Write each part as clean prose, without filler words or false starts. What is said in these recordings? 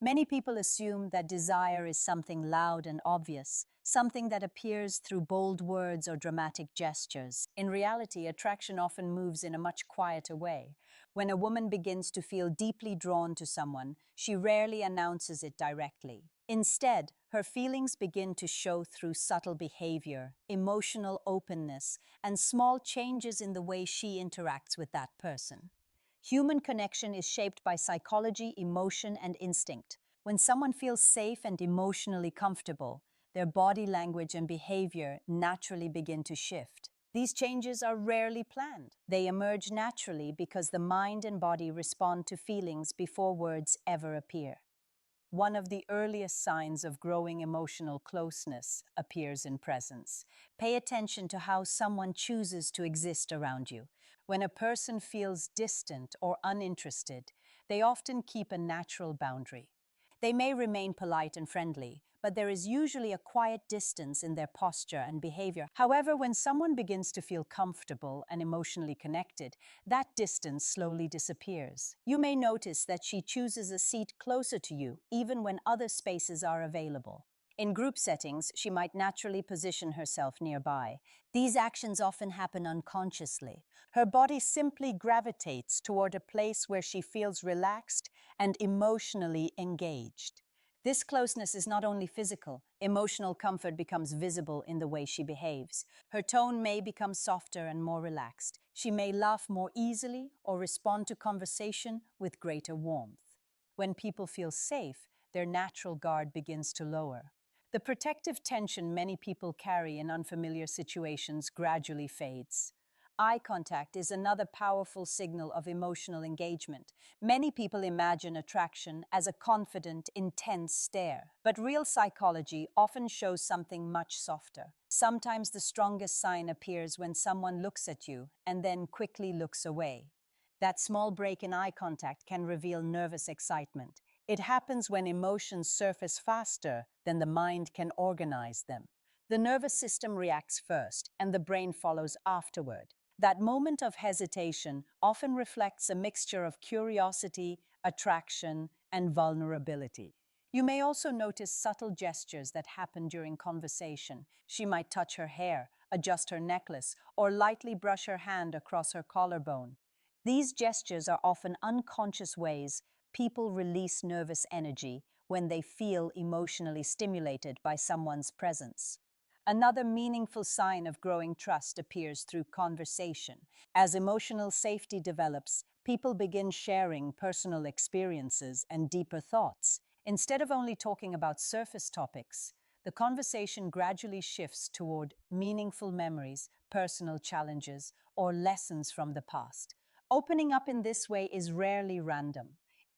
Many people assume that desire is something loud and obvious, something that appears through bold words or dramatic gestures. In reality, attraction often moves in a much quieter way. When a woman begins to feel deeply drawn to someone, she rarely announces it directly. Instead, her feelings begin to show through subtle behavior, emotional openness, and small changes in the way she interacts with that person. Human connection is shaped by psychology, emotion, and instinct. When someone feels safe and emotionally comfortable, their body language and behavior naturally begin to shift. These changes are rarely planned. They emerge naturally because the mind and body respond to feelings before words ever appear. One of the earliest signs of growing emotional closeness appears in presence. Pay attention to how someone chooses to exist around you. When a person feels distant or uninterested, they often keep a natural boundary. They may remain polite and friendly, but there is usually a quiet distance in their posture and behavior. However, when someone begins to feel comfortable and emotionally connected, that distance slowly disappears. You may notice that she chooses a seat closer to you, even when other spaces are available. In group settings, she might naturally position herself nearby. These actions often happen unconsciously. Her body simply gravitates toward a place where she feels relaxed and emotionally engaged. This closeness is not only physical, emotional comfort becomes visible in the way she behaves. Her tone may become softer and more relaxed. She may laugh more easily or respond to conversation with greater warmth. When people feel safe, their natural guard begins to lower. The protective tension many people carry in unfamiliar situations gradually fades. Eye contact is another powerful signal of emotional engagement. Many people imagine attraction as a confident, intense stare, but real psychology often shows something much softer. Sometimes the strongest sign appears when someone looks at you and then quickly looks away. That small break in eye contact can reveal nervous excitement. It happens when emotions surface faster than the mind can organize them. The nervous system reacts first, and the brain follows afterward. That moment of hesitation often reflects a mixture of curiosity, attraction, and vulnerability. You may also notice subtle gestures that happen during conversation. She might touch her hair, adjust her necklace, or lightly brush her hand across her collarbone. These gestures are often unconscious ways people release nervous energy when they feel emotionally stimulated by someone's presence. Another meaningful sign of growing trust appears through conversation. As emotional safety develops, people begin sharing personal experiences and deeper thoughts. Instead of only talking about surface topics, the conversation gradually shifts toward meaningful memories, personal challenges, or lessons from the past. Opening up in this way is rarely random.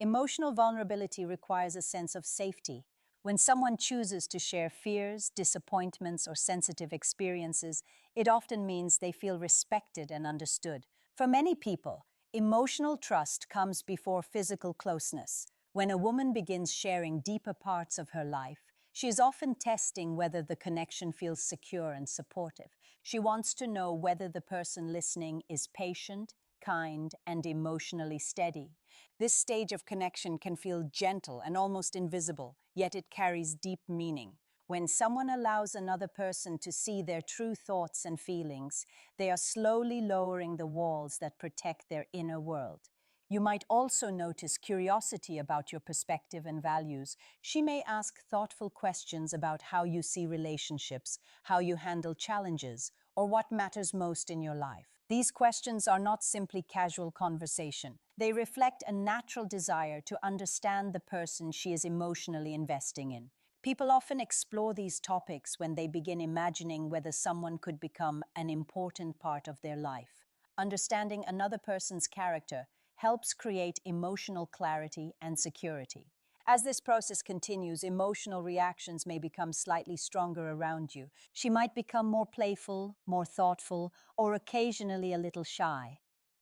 Emotional vulnerability requires a sense of safety. When someone chooses to share fears, disappointments, or sensitive experiences, it often means they feel respected and understood. For many people, emotional trust comes before physical closeness. When a woman begins sharing deeper parts of her life, she is often testing whether the connection feels secure and supportive. She wants to know whether the person listening is patient, kind, and emotionally steady. This stage of connection can feel gentle and almost invisible, yet it carries deep meaning. When someone allows another person to see their true thoughts and feelings, they are slowly lowering the walls that protect their inner world. You might also notice curiosity about your perspective and values. She may ask thoughtful questions about how you see relationships, how you handle challenges, or what matters most in your life. These questions are not simply casual conversation. They reflect a natural desire to understand the person she is emotionally investing in. People often explore these topics when they begin imagining whether someone could become an important part of their life. Understanding another person's character helps create emotional clarity and security. As this process continues, emotional reactions may become slightly stronger around you. She might become more playful, more thoughtful, or occasionally a little shy.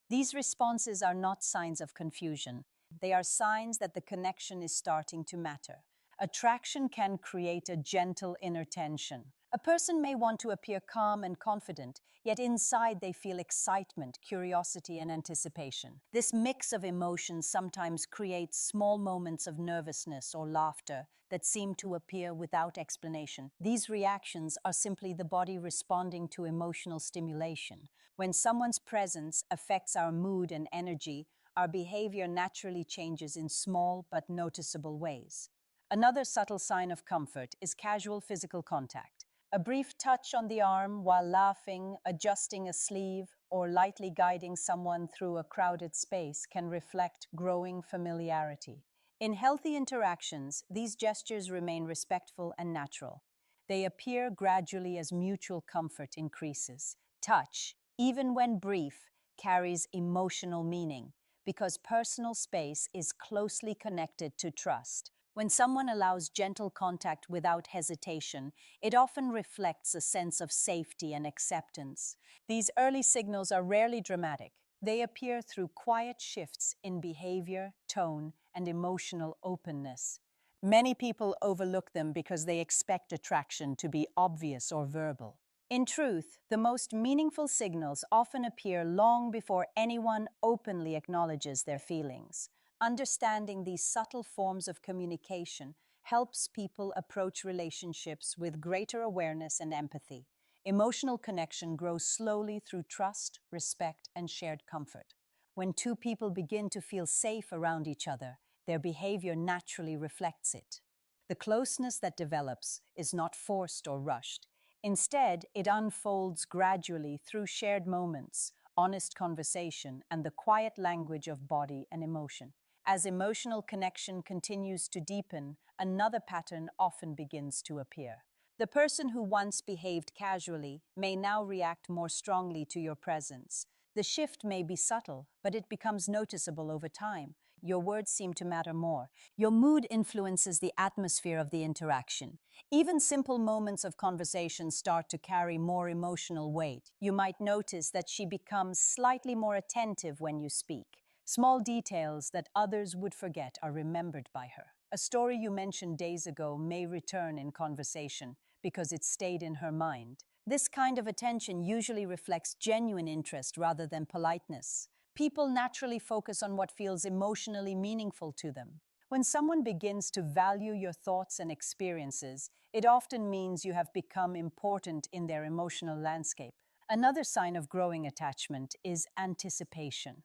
These responses are not signs of confusion. They are signs that the connection is starting to matter. Attraction can create a gentle inner tension, A person may want to appear calm and confident, yet inside they feel excitement, curiosity, and anticipation. This mix of emotions sometimes creates small moments of nervousness or laughter that seem to appear without explanation. These reactions are simply the body responding to emotional stimulation. When someone's presence affects our mood and energy, our behavior naturally changes in small but noticeable ways. Another subtle sign of comfort is casual physical contact. A brief touch on the arm while laughing, adjusting a sleeve, or lightly guiding someone through a crowded space can reflect growing familiarity. In healthy interactions, these gestures remain respectful and natural. They appear gradually as mutual comfort increases. Touch, even when brief, carries emotional meaning because personal space is closely connected to trust. When someone allows gentle contact without hesitation, it often reflects a sense of safety and acceptance. These early signals are rarely dramatic. They appear through quiet shifts in behavior, tone, and emotional openness. Many people overlook them because they expect attraction to be obvious or verbal. In truth, the most meaningful signals often appear long before anyone openly acknowledges their feelings. Understanding these subtle forms of communication helps people approach relationships with greater awareness and empathy. Emotional connection grows slowly through trust, respect, and shared comfort. When two people begin to feel safe around each other, their behavior naturally reflects it. The closeness that develops is not forced or rushed. Instead, it unfolds gradually through shared moments, honest conversation, and the quiet language of body and emotion. As emotional connection continues to deepen, another pattern often begins to appear. The person who once behaved casually may now react more strongly to your presence. The shift may be subtle, but it becomes noticeable over time. Your words seem to matter more. Your mood influences the atmosphere of the interaction. Even simple moments of conversation start to carry more emotional weight. You might notice that she becomes slightly more attentive when you speak. Small details that others would forget are remembered by her. A story you mentioned days ago may return in conversation because it stayed in her mind. This kind of attention usually reflects genuine interest rather than politeness. People naturally focus on what feels emotionally meaningful to them. When someone begins to value your thoughts and experiences, it often means you have become important in their emotional landscape. Another sign of growing attachment is anticipation.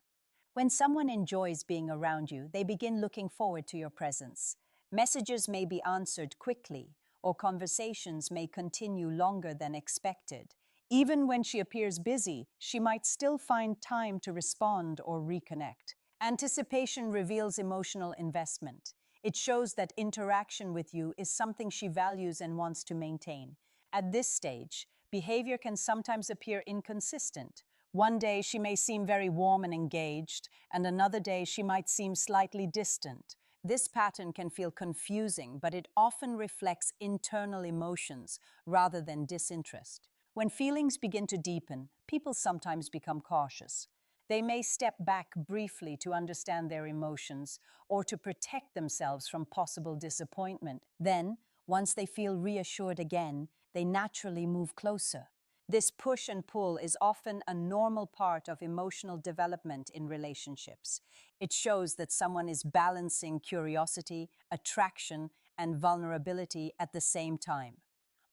When someone enjoys being around you, they begin looking forward to your presence. Messages may be answered quickly, or conversations may continue longer than expected. Even when she appears busy, she might still find time to respond or reconnect. Anticipation reveals emotional investment. It shows that interaction with you is something she values and wants to maintain. At this stage, behavior can sometimes appear inconsistent. One day she may seem very warm and engaged, and another day she might seem slightly distant. This pattern can feel confusing, but it often reflects internal emotions rather than disinterest. When feelings begin to deepen, people sometimes become cautious. They may step back briefly to understand their emotions or to protect themselves from possible disappointment. Then, once they feel reassured again, they naturally move closer. This push and pull is often a normal part of emotional development in relationships. It shows that someone is balancing curiosity, attraction, and vulnerability at the same time.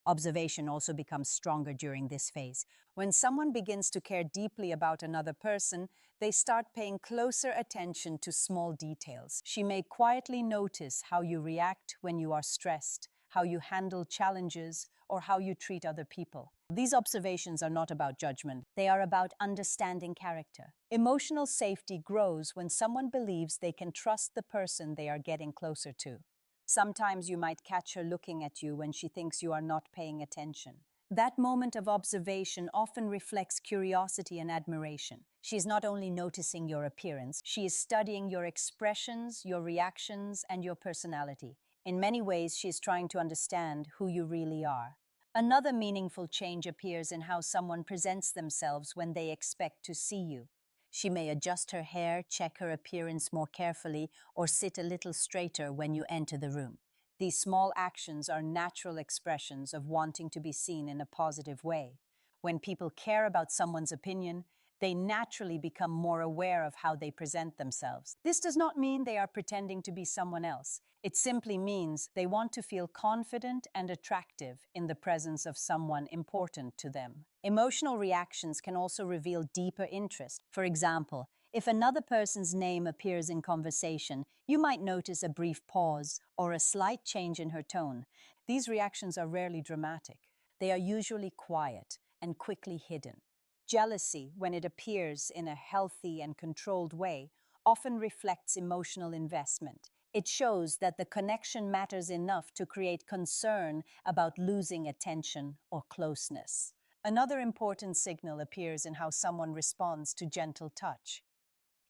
Observation also becomes stronger during this phase. When someone begins to care deeply about another person, they start paying closer attention to small details. She may quietly notice how you react when you are stressed, how you handle challenges, or how you treat other people. These observations are not about judgment, they are about understanding character. Emotional safety grows when someone believes they can trust the person they are getting closer to. Sometimes you might catch her looking at you when she thinks you are not paying attention. That moment of observation often reflects curiosity and admiration. She is not only noticing your appearance, she is studying your expressions, your reactions, and your personality. In many ways, she is trying to understand who you really are. Another meaningful change appears in how someone presents themselves when they expect to see you. She may adjust her hair, check her appearance more carefully, or sit a little straighter when you enter the room. These small actions are natural expressions of wanting to be seen in a positive way. When people care about someone's opinion, they naturally become more aware of how they present themselves. This does not mean they are pretending to be someone else. It simply means they want to feel confident and attractive in the presence of someone important to them. Emotional reactions can also reveal deeper interest. For example, if another person's name appears in conversation, you might notice a brief pause or a slight change in her tone. These reactions are rarely dramatic. They are usually quiet and quickly hidden. Jealousy, when it appears in a healthy and controlled way, often reflects emotional investment. It shows that the connection matters enough to create concern about losing attention or closeness. Another important signal appears in how someone responds to gentle touch.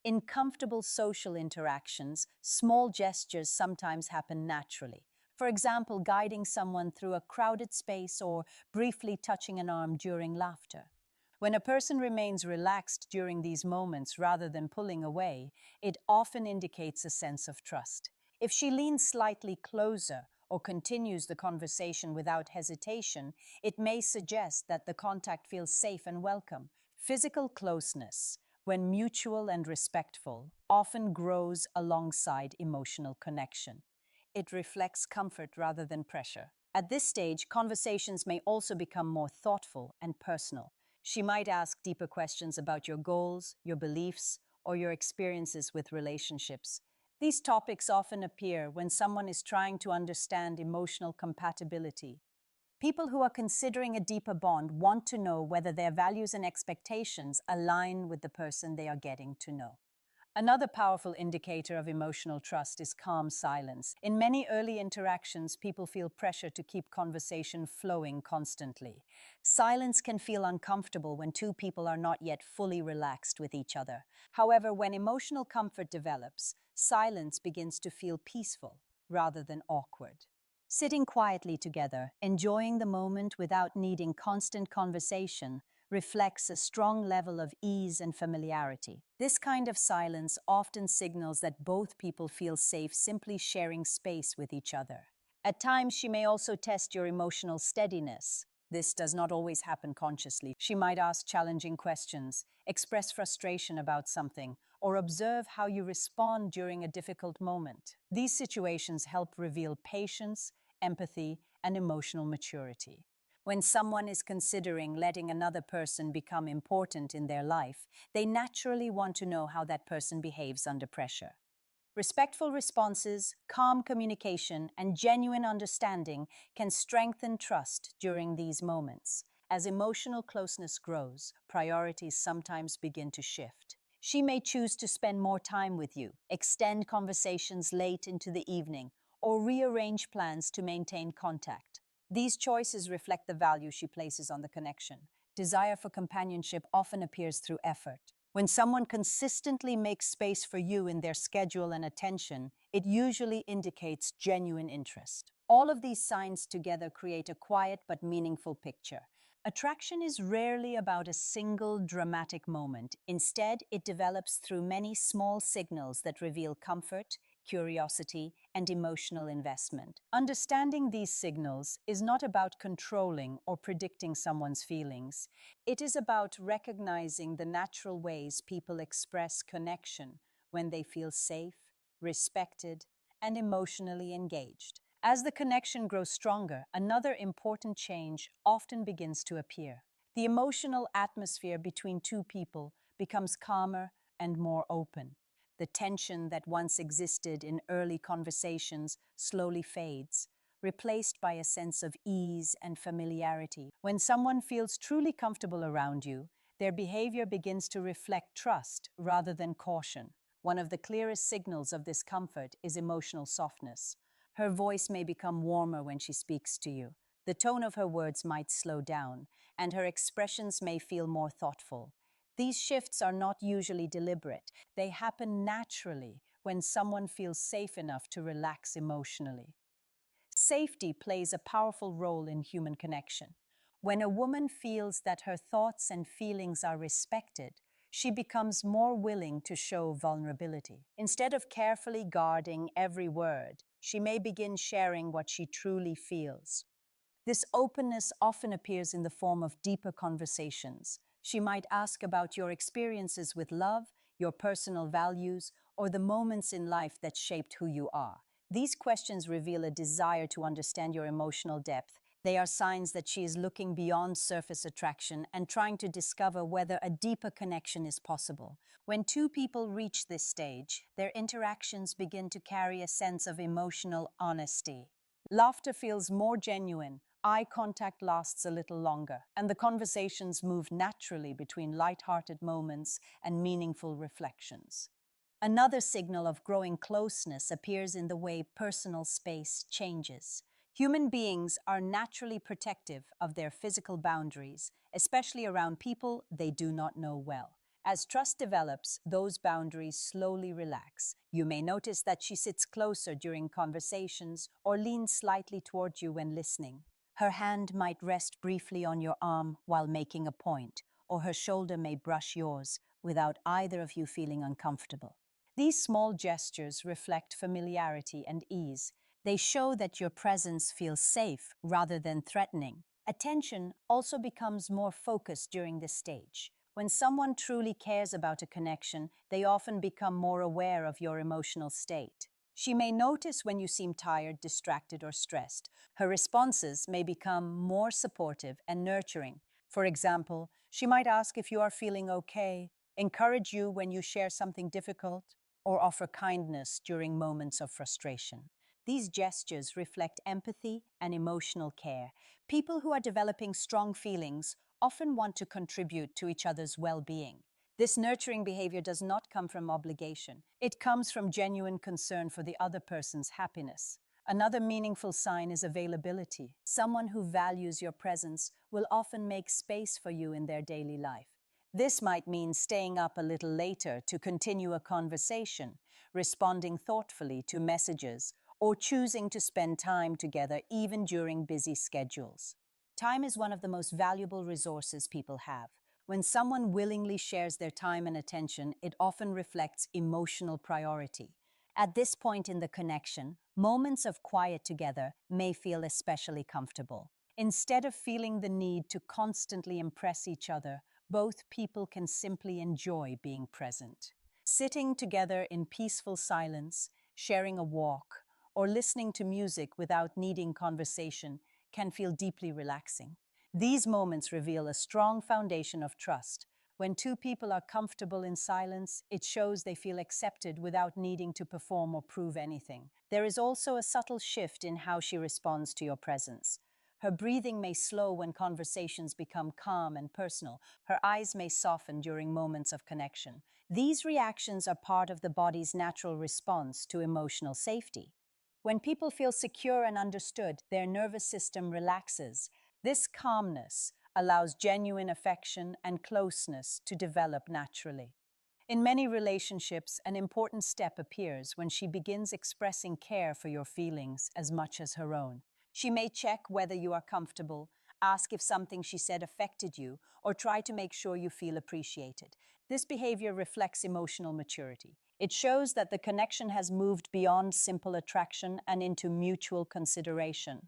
In comfortable social interactions, small gestures sometimes happen naturally. For example, guiding someone through a crowded space or briefly touching an arm during laughter. When a person remains relaxed during these moments rather than pulling away, it often indicates a sense of trust. If she leans slightly closer or continues the conversation without hesitation, it may suggest that the contact feels safe and welcome. Physical closeness, when mutual and respectful, often grows alongside emotional connection. It reflects comfort rather than pressure. At this stage, conversations may also become more thoughtful and personal. She might ask deeper questions about your goals, your beliefs, or your experiences with relationships. These topics often appear when someone is trying to understand emotional compatibility. People who are considering a deeper bond want to know whether their values and expectations align with the person they are getting to know. Another powerful indicator of emotional trust is calm silence. In many early interactions, people feel pressure to keep conversation flowing constantly. Silence can feel uncomfortable when two people are not yet fully relaxed with each other. However, when emotional comfort develops, silence begins to feel peaceful rather than awkward. Sitting quietly together, enjoying the moment without needing constant conversation, reflects a strong level of ease and familiarity. This kind of silence often signals that both people feel safe simply sharing space with each other. At times, she may also test your emotional steadiness. This does not always happen consciously. She might ask challenging questions, express frustration about something, or observe how you respond during a difficult moment. These situations help reveal patience, empathy, and emotional maturity. When someone is considering letting another person become important in their life, they naturally want to know how that person behaves under pressure. Respectful responses, calm communication, and genuine understanding can strengthen trust during these moments. As emotional closeness grows, priorities sometimes begin to shift. She may choose to spend more time with you, extend conversations late into the evening, or rearrange plans to maintain contact. These choices reflect the value she places on the connection. Desire for companionship often appears through effort. When someone consistently makes space for you in their schedule and attention, it usually indicates genuine interest. All of these signs together create a quiet but meaningful picture. Attraction is rarely about a single dramatic moment. Instead, it develops through many small signals that reveal comfort, curiosity, and emotional investment. Understanding these signals is not about controlling or predicting someone's feelings. It is about recognizing the natural ways people express connection when they feel safe, respected, and emotionally engaged. As the connection grows stronger, another important change often begins to appear. The emotional atmosphere between two people becomes calmer and more open. The tension that once existed in early conversations slowly fades, replaced by a sense of ease and familiarity. When someone feels truly comfortable around you, their behavior begins to reflect trust rather than caution. One of the clearest signals of this comfort is emotional softness. Her voice may become warmer when she speaks to you. The tone of her words might slow down, and her expressions may feel more thoughtful. These shifts are not usually deliberate. They happen naturally when someone feels safe enough to relax emotionally. Safety plays a powerful role in human connection. When a woman feels that her thoughts and feelings are respected, she becomes more willing to show vulnerability. Instead of carefully guarding every word, she may begin sharing what she truly feels. This openness often appears in the form of deeper conversations. She might ask about your experiences with love, your personal values, or the moments in life that shaped who you are. These questions reveal a desire to understand your emotional depth. They are signs that she is looking beyond surface attraction and trying to discover whether a deeper connection is possible. When two people reach this stage, their interactions begin to carry a sense of emotional honesty. Laughter feels more genuine, eye contact lasts a little longer, and the conversations move naturally between light-hearted moments and meaningful reflections. Another signal of growing closeness appears in the way personal space changes. Human beings are naturally protective of their physical boundaries, especially around people they do not know well. As trust develops, those boundaries slowly relax. You may notice that she sits closer during conversations or leans slightly toward you when listening. Her hand might rest briefly on your arm while making a point, or her shoulder may brush yours without either of you feeling uncomfortable. These small gestures reflect familiarity and ease. They show that your presence feels safe rather than threatening. Attention also becomes more focused during this stage. When someone truly cares about a connection, they often become more aware of your emotional state. She may notice when you seem tired, distracted, or stressed. Her responses may become more supportive and nurturing. For example, she might ask if you are feeling okay, encourage you when you share something difficult, or offer kindness during moments of frustration. These gestures reflect empathy and emotional care. People who are developing strong feelings often want to contribute to each other's well-being. This nurturing behavior does not come from obligation. It comes from genuine concern for the other person's happiness. Another meaningful sign is availability. Someone who values your presence will often make space for you in their daily life. This might mean staying up a little later to continue a conversation, responding thoughtfully to messages, or choosing to spend time together even during busy schedules. Time is one of the most valuable resources people have. When someone willingly shares their time and attention, it often reflects emotional priority. At this point in the connection, moments of quiet together may feel especially comfortable. Instead of feeling the need to constantly impress each other, both people can simply enjoy being present. Sitting together in peaceful silence, sharing a walk, or listening to music without needing conversation can feel deeply relaxing. These moments reveal a strong foundation of trust. When two people are comfortable in silence, it shows they feel accepted without needing to perform or prove anything. There is also a subtle shift in how she responds to your presence. Her breathing may slow when conversations become calm and personal. Her eyes may soften during moments of connection. These reactions are part of the body's natural response to emotional safety. When people feel secure and understood, their nervous system relaxes. This calmness allows genuine affection and closeness to develop naturally. In many relationships, an important step appears when she begins expressing care for your feelings as much as her own. She may check whether you are comfortable, ask if something she said affected you, or try to make sure you feel appreciated. This behavior reflects emotional maturity. It shows that the connection has moved beyond simple attraction and into mutual consideration.